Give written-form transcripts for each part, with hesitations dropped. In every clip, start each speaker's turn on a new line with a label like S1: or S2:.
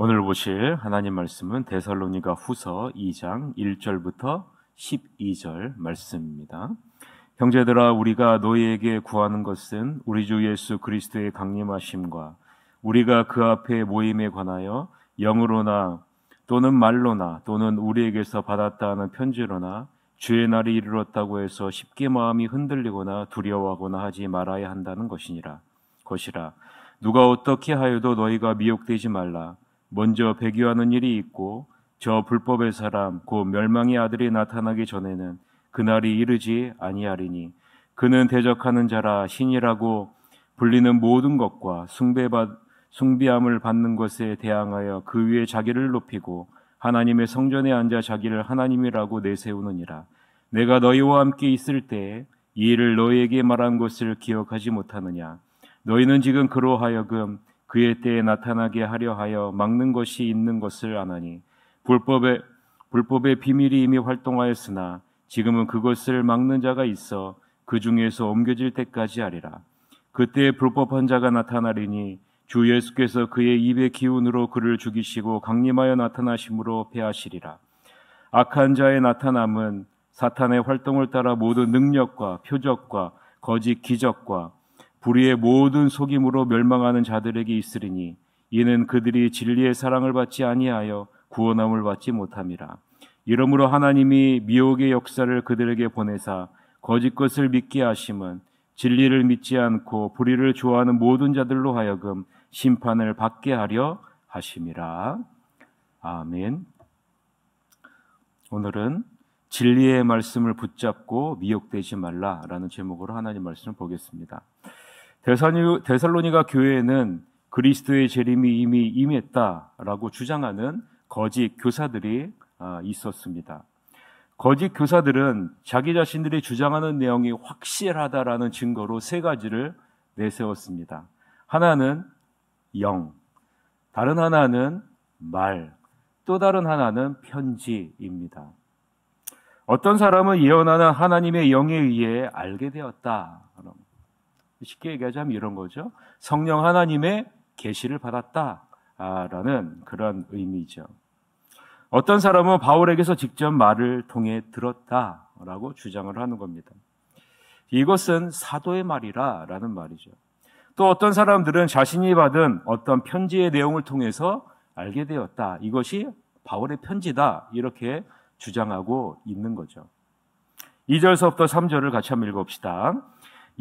S1: 오늘 보실 하나님 말씀은 데살로니가 후서 2장 1절부터 12절 말씀입니다. 형제들아, 우리가 너희에게 구하는 것은 우리 주 예수 그리스도의 강림하심과 우리가 그 앞에 모임에 관하여 영으로나 또는 말로나 또는 우리에게서 받았다 하는 편지로나 주의 날이 이르렀다고 해서 쉽게 마음이 흔들리거나 두려워하거나 하지 말아야 한다는 것이라. 누가 어떻게 하여도 너희가 미혹되지 말라. 먼저 배교하는 일이 있고 저 불법의 사람 곧 멸망의 아들이 나타나기 전에는 그날이 이르지 아니하리니 그는 대적하는 자라 신이라고 불리는 모든 것과 숭배함을 받는 것에 대항하여 그 위에 자기를 높이고 하나님의 성전에 앉아 자기를 하나님이라고 내세우느니라. 내가 너희와 함께 있을 때에 이 일을 너희에게 말한 것을 기억하지 못하느냐. 너희는 지금 그로 하여금 그의 때에 나타나게 하려 하여 막는 것이 있는 것을 아나니 불법의 비밀이 이미 활동하였으나 지금은 그것을 막는 자가 있어 그 중에서 옮겨질 때까지 하리라. 그때 불법한 자가 나타나리니 주 예수께서 그의 입의 기운으로 그를 죽이시고 강림하여 나타나심으로 패하시리라. 악한 자의 나타남은 사탄의 활동을 따라 모든 능력과 표적과 거짓 기적과 불의의 모든 속임으로 멸망하는 자들에게 있으리니 이는 그들이 진리의 사랑을 받지 아니하여 구원함을 받지 못함이라. 이러므로 하나님이 미혹의 역사를 그들에게 보내사 거짓 것을 믿게 하심은 진리를 믿지 않고 불의를 좋아하는 모든 자들로 하여금 심판을 받게 하려 하심이라. 아멘. 오늘은 진리의 말씀을 붙잡고 미혹되지 말라라는 제목으로 하나님 말씀을 보겠습니다. 데살로니가 교회에는 그리스도의 재림이 이미 임했다라고 주장하는 거짓 교사들이 있었습니다. 거짓 교사들은 자기 자신들이 주장하는 내용이 확실하다라는 증거로 세 가지를 내세웠습니다. 하나는 영, 다른 하나는 말, 또 다른 하나는 편지입니다. 어떤 사람은 예언하는 하나님의 영에 의해 알게 되었다. 쉽게 얘기하자면 이런 거죠. 성령 하나님의 계시를 받았다라는 그런 의미죠. 어떤 사람은 바울에게서 직접 말을 통해 들었다라고 주장을 하는 겁니다. 이것은 사도의 말이라는 말이죠. 또 어떤 사람들은 자신이 받은 어떤 편지의 내용을 통해서 알게 되었다. 이것이 바울의 편지다. 이렇게 주장하고 있는 거죠. 2절서부터 3절을 같이 한번 읽어봅시다.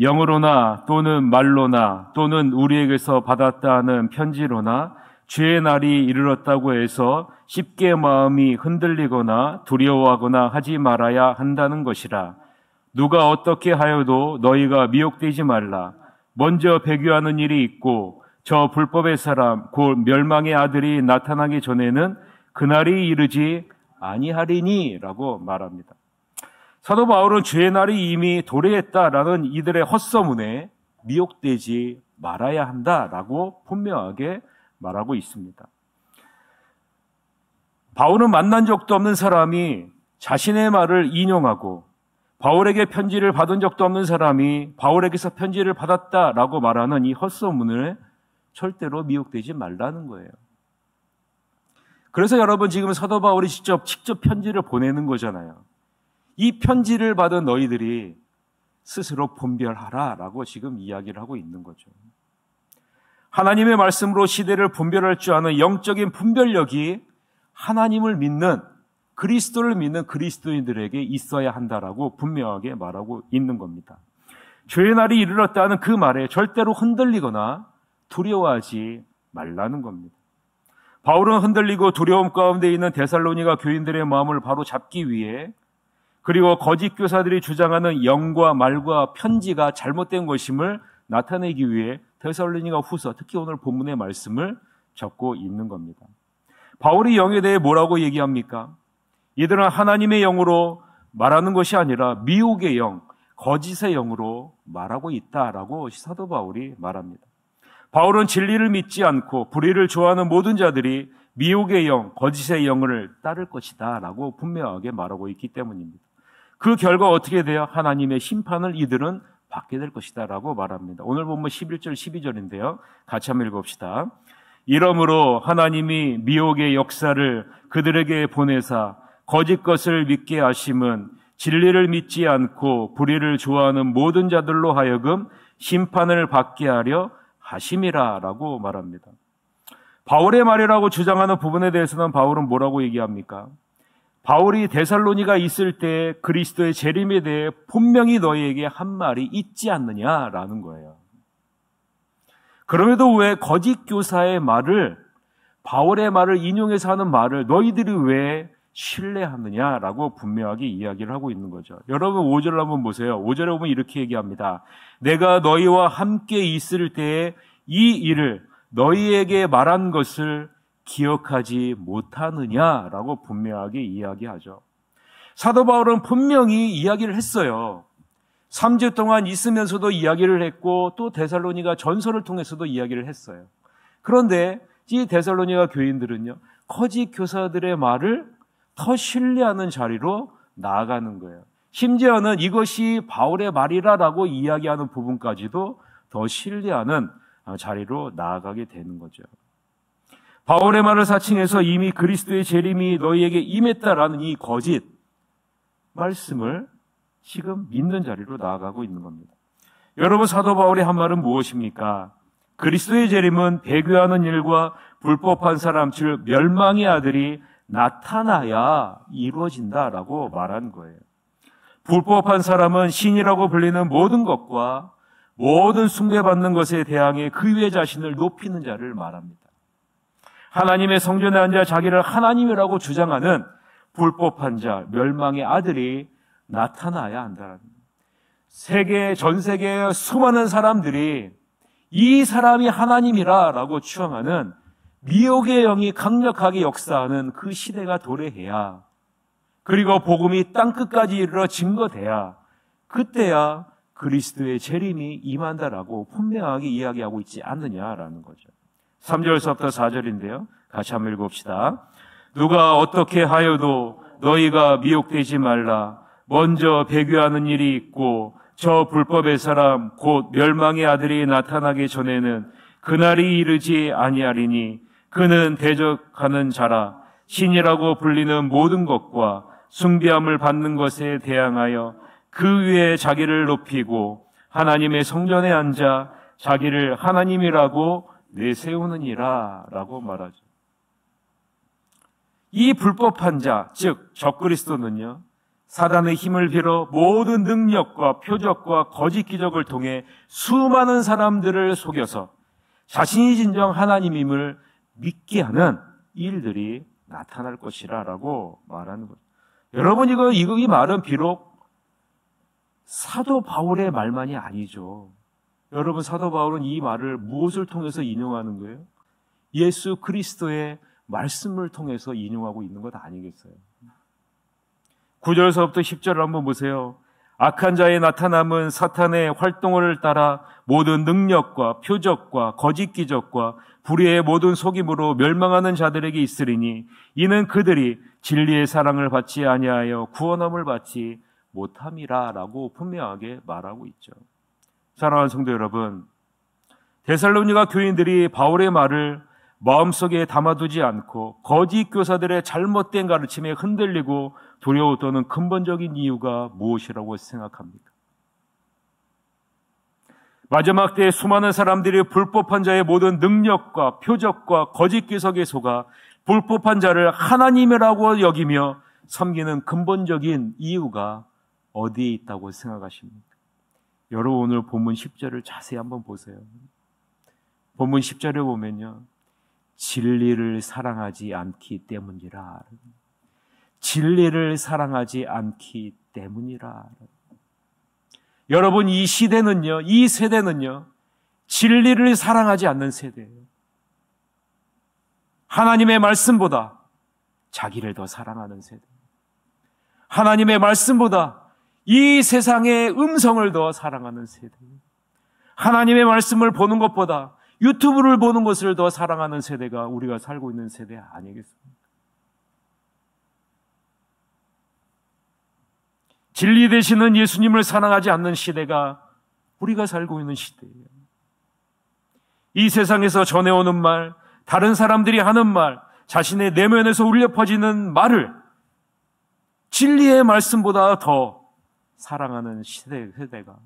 S1: 영으로나 또는 말로나 또는 우리에게서 받았다 하는 편지로나 주의 날이 이르렀다고 해서 쉽게 마음이 흔들리거나 두려워하거나 하지 말아야 한다는 것이라. 누가 어떻게 하여도 너희가 미혹되지 말라. 먼저 배교하는 일이 있고 저 불법의 사람 곧 멸망의 아들이 나타나기 전에는 그날이 이르지 아니하리니 라고 말합니다. 사도 바울은 주의 날이 이미 도래했다라는 이들의 헛소문에 미혹되지 말아야 한다라고 분명하게 말하고 있습니다. 바울은 만난 적도 없는 사람이 자신의 말을 인용하고 바울에게 편지를 받은 적도 없는 사람이 바울에게서 편지를 받았다라고 말하는 이 헛소문을 절대로 미혹되지 말라는 거예요. 그래서 여러분 지금 사도 바울이 직접 편지를 보내는 거잖아요. 이 편지를 받은 너희들이 스스로 분별하라라고 지금 이야기를 하고 있는 거죠. 하나님의 말씀으로 시대를 분별할 줄 아는 영적인 분별력이 하나님을 믿는 그리스도를 믿는 그리스도인들에게 있어야 한다라고 분명하게 말하고 있는 겁니다. 주의 날이 이르렀다는 그 말에 절대로 흔들리거나 두려워하지 말라는 겁니다. 바울은 흔들리고 두려움 가운데 있는 데살로니가 교인들의 마음을 바로 잡기 위해 그리고 거짓 교사들이 주장하는 영과 말과 편지가 잘못된 것임을 나타내기 위해 데살로니가 후서, 특히 오늘 본문의 말씀을 적고 있는 겁니다. 바울이 영에 대해 뭐라고 얘기합니까? 이들은 하나님의 영으로 말하는 것이 아니라 미혹의 영, 거짓의 영으로 말하고 있다라고 사도 바울이 말합니다. 바울은 진리를 믿지 않고 불의를 좋아하는 모든 자들이 미혹의 영, 거짓의 영을 따를 것이다 라고 분명하게 말하고 있기 때문입니다. 그 결과 어떻게 돼요? 하나님의 심판을 이들은 받게 될 것이다 라고 말합니다. 오늘 보면 11절 12절인데요. 같이 한번 읽어봅시다. 이러므로 하나님이 미혹의 역사를 그들에게 보내사 거짓 것을 믿게 하심은 진리를 믿지 않고 불의를 좋아하는 모든 자들로 하여금 심판을 받게 하려 하심이라 라고 말합니다. 바울의 말이라고 주장하는 부분에 대해서는 바울은 뭐라고 얘기합니까? 바울이 데살로니가 있을 때 그리스도의 재림에 대해 분명히 너희에게 한 말이 있지 않느냐라는 거예요. 그럼에도 왜 거짓 교사의 말을, 바울의 말을 인용해서 하는 말을 너희들이 왜 신뢰하느냐라고 분명하게 이야기를 하고 있는 거죠. 여러분 5절 한번 보세요. 5절에 보면 이렇게 얘기합니다. 내가 너희와 함께 있을 때에 이 일을 너희에게 말한 것을 기억하지 못하느냐라고 분명하게 이야기하죠. 사도 바울은 분명히 이야기를 했어요. 3주 동안 있으면서도 이야기를 했고 또 데살로니가 전서를 통해서도 이야기를 했어요. 그런데 이 데살로니가 교인들은요, 거짓 교사들의 말을 더 신뢰하는 자리로 나아가는 거예요. 심지어는 이것이 바울의 말이라고 이야기하는 부분까지도 더 신뢰하는 자리로 나아가게 되는 거죠. 바울의 말을 사칭해서 이미 그리스도의 재림이 너희에게 임했다라는 이 거짓 말씀을 지금 믿는 자리로 나아가고 있는 겁니다. 여러분, 사도 바울의 한 말은 무엇입니까? 그리스도의 재림은 배교하는 일과 불법한 사람, 즉 멸망의 아들이 나타나야 이루어진다라고 말한 거예요. 불법한 사람은 신이라고 불리는 모든 것과 모든 숭배받는 것에 대항해 그 위에 자신을 높이는 자를 말합니다. 하나님의 성전에 앉아 자기를 하나님이라고 주장하는 불법한 자, 멸망의 아들이 나타나야 한다는 거예요. 전 세계의 수많은 사람들이 이 사람이 하나님이라고 추앙하는 미혹의 영이 강력하게 역사하는 그 시대가 도래해야, 그리고 복음이 땅끝까지 이르러 증거돼야, 그때야 그리스도의 재림이 임한다라고 분명하게 이야기하고 있지 않느냐라는 거죠. 3절서부터 4절인데요. 같이 한번 읽어봅시다. 누가 어떻게 하여도 너희가 미혹되지 말라. 먼저 배교하는 일이 있고 저 불법의 사람 곧 멸망의 아들이 나타나기 전에는 그날이 이르지 아니하리니 그는 대적하는 자라. 신이라고 불리는 모든 것과 숭배함을 받는 것에 대항하여 그 위에 자기를 높이고 하나님의 성전에 앉아 자기를 하나님이라고 내세우느니라 라고 말하죠. 이 불법한 자, 즉 적그리스도는요, 사단의 힘을 빌어 모든 능력과 표적과 거짓 기적을 통해 수많은 사람들을 속여서 자신이 진정 하나님임을 믿게 하는 일들이 나타날 것이라 라고 말하는 거죠. 여러분, 이 말은 비록 사도 바울의 말만이 아니죠. 여러분, 사도 바울은 이 말을 무엇을 통해서 인용하는 거예요? 예수 그리스도의 말씀을 통해서 인용하고 있는 것 아니겠어요? 9절서부터 10절을 한번 보세요. 악한 자의 나타남은 사탄의 활동을 따라 모든 능력과 표적과 거짓 기적과 불의의 모든 속임으로 멸망하는 자들에게 있으리니 이는 그들이 진리의 사랑을 받지 아니하여 구원함을 받지 못함이라 라고 분명하게 말하고 있죠. 사랑하는 성도 여러분, 데살로니가 교인들이 바울의 말을 마음속에 담아두지 않고 거짓 교사들의 잘못된 가르침에 흔들리고 두려워 떠는 근본적인 이유가 무엇이라고 생각합니까? 마지막 때에 수많은 사람들이 불법한 자의 모든 능력과 표적과 거짓 기적에 속아 불법한 자를 하나님이라고 여기며 섬기는 근본적인 이유가 어디에 있다고 생각하십니까? 여러분, 오늘 본문 10절을 자세히 한번 보세요. 본문 10절에 보면요, 진리를 사랑하지 않기 때문이라. 진리를 사랑하지 않기 때문이라. 여러분, 이 시대는요, 이 세대는요, 진리를 사랑하지 않는 세대예요. 하나님의 말씀보다 자기를 더 사랑하는 세대. 하나님의 말씀보다 이 세상의 음성을 더 사랑하는 세대. 하나님의 말씀을 보는 것보다 유튜브를 보는 것을 더 사랑하는 세대가 우리가 살고 있는 세대 아니겠습니까? 진리 되시는 예수님을 사랑하지 않는 시대가 우리가 살고 있는 시대예요. 이 세상에서 전해오는 말, 다른 사람들이 하는 말, 자신의 내면에서 울려 퍼지는 말을 진리의 말씀보다 더 사랑하는 세대가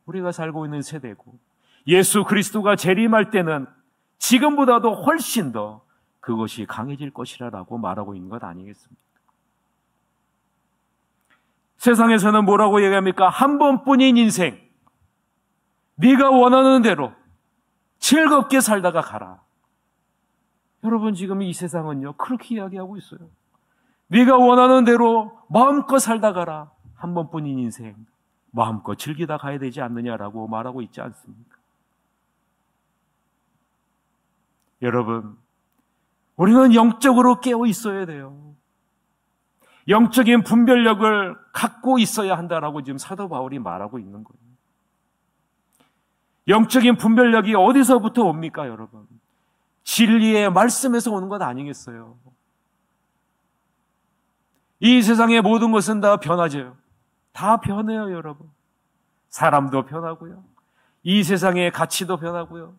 S1: 우리가 살고 있는 세대고, 예수 그리스도가 재림할 때는 지금보다도 훨씬 더 그것이 강해질 것이라고 말하고 있는 것 아니겠습니까? 세상에서는 뭐라고 얘기합니까? 한 번뿐인 인생, 네가 원하는 대로 즐겁게 살다가 가라. 여러분, 지금 이 세상은요, 그렇게 이야기하고 있어요. 네가 원하는 대로 마음껏 살다 가라. 한 번뿐인 인생, 마음껏 즐기다 가야 되지 않느냐라고 말하고 있지 않습니까? 여러분, 우리는 영적으로 깨어 있어야 돼요. 영적인 분별력을 갖고 있어야 한다라고 지금 사도 바울이 말하고 있는 거예요. 영적인 분별력이 어디서부터 옵니까, 여러분? 진리의 말씀에서 오는 것 아니겠어요? 이 세상의 모든 것은 다 변하죠. 다 변해요, 여러분. 사람도 변하고요. 이 세상의 가치도 변하고요.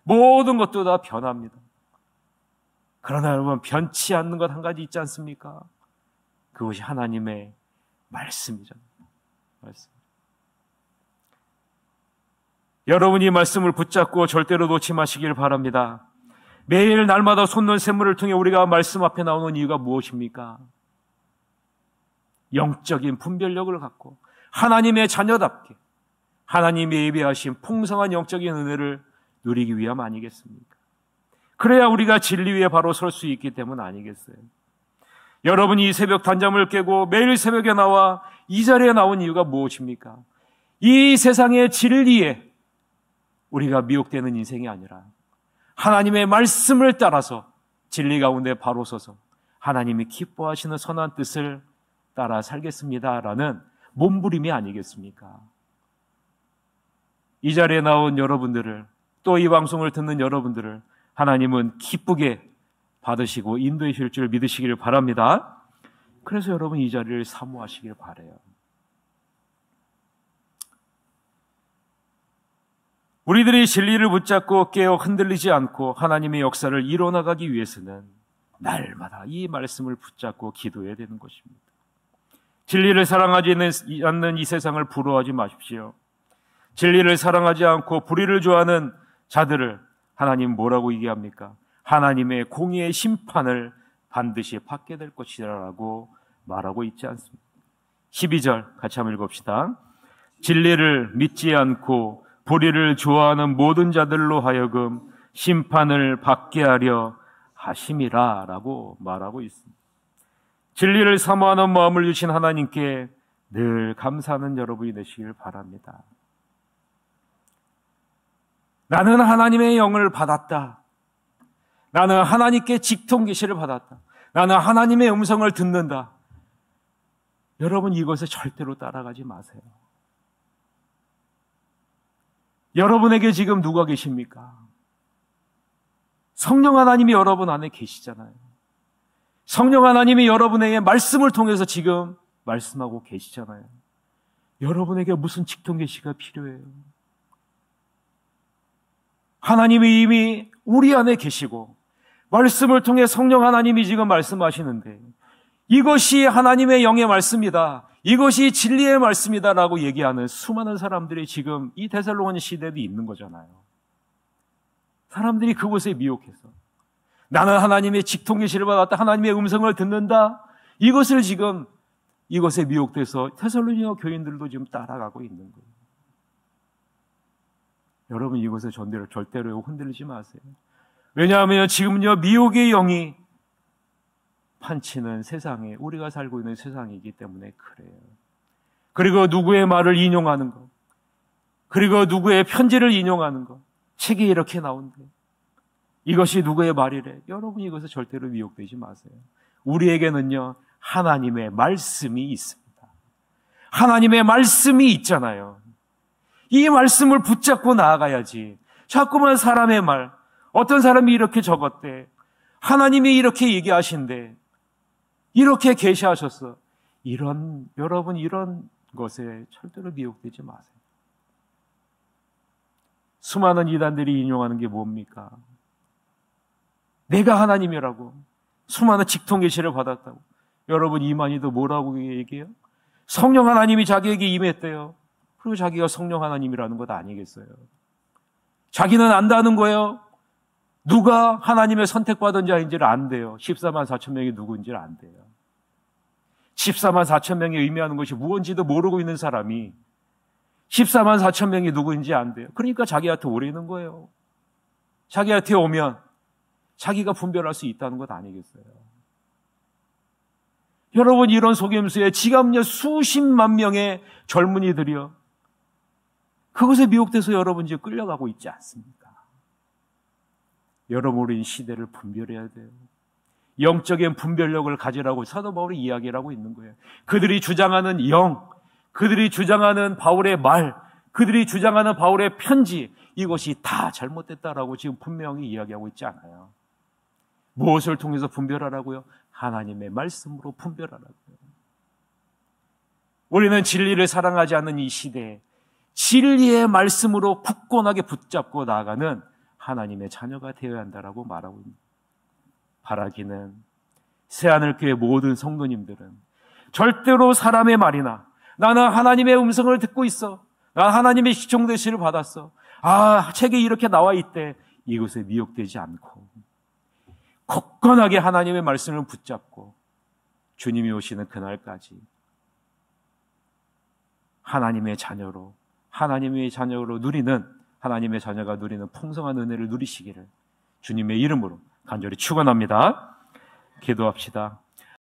S1: 모든 것도 다 변합니다. 그러나 여러분, 변치 않는 것 한 가지 있지 않습니까? 그것이 하나님의 말씀이죠. 말씀. 여러분이 이 말씀을 붙잡고 절대로 놓지 마시길 바랍니다. 매일 날마다 솟는 샘물을 통해 우리가 말씀 앞에 나오는 이유가 무엇입니까? 영적인 분별력을 갖고 하나님의 자녀답게 하나님이 예비하신 풍성한 영적인 은혜를 누리기 위함 아니겠습니까? 그래야 우리가 진리 위에 바로 설 수 있기 때문 아니겠어요? 여러분이 이 새벽 단잠을 깨고 매일 새벽에 나와 이 자리에 나온 이유가 무엇입니까? 이 세상의 진리에 우리가 미혹되는 인생이 아니라 하나님의 말씀을 따라서 진리 가운데 바로 서서 하나님이 기뻐하시는 선한 뜻을 따라 살겠습니다라는 몸부림이 아니겠습니까? 이 자리에 나온 여러분들을, 또 이 방송을 듣는 여러분들을 하나님은 기쁘게 받으시고 인도해 주실 줄 믿으시기를 바랍니다. 그래서 여러분 이 자리를 사모하시길 바라요. 우리들이 진리를 붙잡고 깨어 흔들리지 않고 하나님의 역사를 이뤄나가기 위해서는 날마다 이 말씀을 붙잡고 기도해야 되는 것입니다. 진리를 사랑하지 않는 이 세상을 부러워하지 마십시오. 진리를 사랑하지 않고 불의를 좋아하는 자들을 하나님 뭐라고 얘기합니까? 하나님의 공의의 심판을 반드시 받게 될 것이라고 말하고 있지 않습니까? 12절 같이 한번 읽읍시다. 진리를 믿지 않고 불의를 좋아하는 모든 자들로 하여금 심판을 받게 하려 하심이라 라고 말하고 있습니다. 진리를 사모하는 마음을 주신 하나님께 늘 감사하는 여러분이 되시길 바랍니다. 나는 하나님의 영을 받았다. 나는 하나님께 직통 계시를 받았다. 나는 하나님의 음성을 듣는다. 여러분, 이것을 절대로 따라가지 마세요. 여러분에게 지금 누가 계십니까? 성령 하나님이 여러분 안에 계시잖아요. 성령 하나님이 여러분에게 말씀을 통해서 지금 말씀하고 계시잖아요. 여러분에게 무슨 직통 계시가 필요해요? 하나님이 이미 우리 안에 계시고 말씀을 통해 성령 하나님이 지금 말씀하시는데 이것이 하나님의 영의 말씀이다, 이것이 진리의 말씀이다라고 얘기하는 수많은 사람들이 지금 이 데살로니가 시대도 있는 거잖아요. 사람들이 그곳에 미혹해서 나는 하나님의 직통 계시를 받았다, 하나님의 음성을 듣는다, 이것을 지금 이것에 미혹돼서 데살로니가 교인들도 지금 따라가고 있는 거예요. 여러분, 이것에 절대로 흔들리지 마세요. 왜냐하면 지금요 미혹의 영이 판치는 세상에, 우리가 살고 있는 세상이기 때문에 그래요. 그리고 누구의 말을 인용하는 것, 그리고 누구의 편지를 인용하는 것, 책에 이렇게 나온대, 이것이 누구의 말이래. 여러분, 이것에 절대로 미혹되지 마세요. 우리에게는요 하나님의 말씀이 있습니다. 하나님의 말씀이 있잖아요. 이 말씀을 붙잡고 나아가야지. 자꾸만 사람의 말, 어떤 사람이 이렇게 적었대, 하나님이 이렇게 얘기하신대, 이렇게 계시하셨어, 여러분 이런 것에 절대로 미혹되지 마세요. 수많은 이단들이 인용하는 게 뭡니까? 내가 하나님이라고, 수많은 직통 계시를 받았다고. 여러분, 이만희도 뭐라고 얘기해요? 성령 하나님이 자기에게 임했대요. 그리고 자기가 성령 하나님이라는 것 아니겠어요? 자기는 안다는 거예요. 누가 하나님의 선택받은 자인지를 안대요. 14만 4천 명이 누구인지를 안대요. 14만 4천 명이 의미하는 것이 무엇인지도 모르고 있는 사람이 14만 4천 명이 누구인지 안대요. 그러니까 자기한테 오래는 거예요. 자기한테 오면 자기가 분별할 수 있다는 것 아니겠어요? 여러분, 이런 속임수에 지갑녀 수십만 명의 젊은이들이요, 그것에 미혹돼서 여러분 이제 끌려가고 있지 않습니까? 여러분, 우리는 시대를 분별해야 돼요. 영적인 분별력을 가지라고 사도 바울이 이야기를 하고 있는 거예요. 그들이 주장하는 영, 그들이 주장하는 바울의 말, 그들이 주장하는 바울의 편지, 이것이 다 잘못됐다라고 지금 분명히 이야기하고 있지 않아요. 무엇을 통해서 분별하라고요? 하나님의 말씀으로 분별하라고요. 우리는 진리를 사랑하지 않는 이 시대에 진리의 말씀으로 굳건하게 붙잡고 나아가는 하나님의 자녀가 되어야 한다라고 말하고 있습니다. 바라기는 새하늘교회 모든 성도님들은 절대로 사람의 말이나 나는 하나님의 음성을 듣고 있어, 난 하나님의 시청되시를 받았어, 책에 이렇게 나와 있대, 이것에 미혹되지 않고 굳건하게 하나님의 말씀을 붙잡고 주님이 오시는 그날까지 하나님의 자녀로 누리는, 하나님의 자녀가 누리는 풍성한 은혜를 누리시기를 주님의 이름으로 간절히 축원합니다. 기도합시다.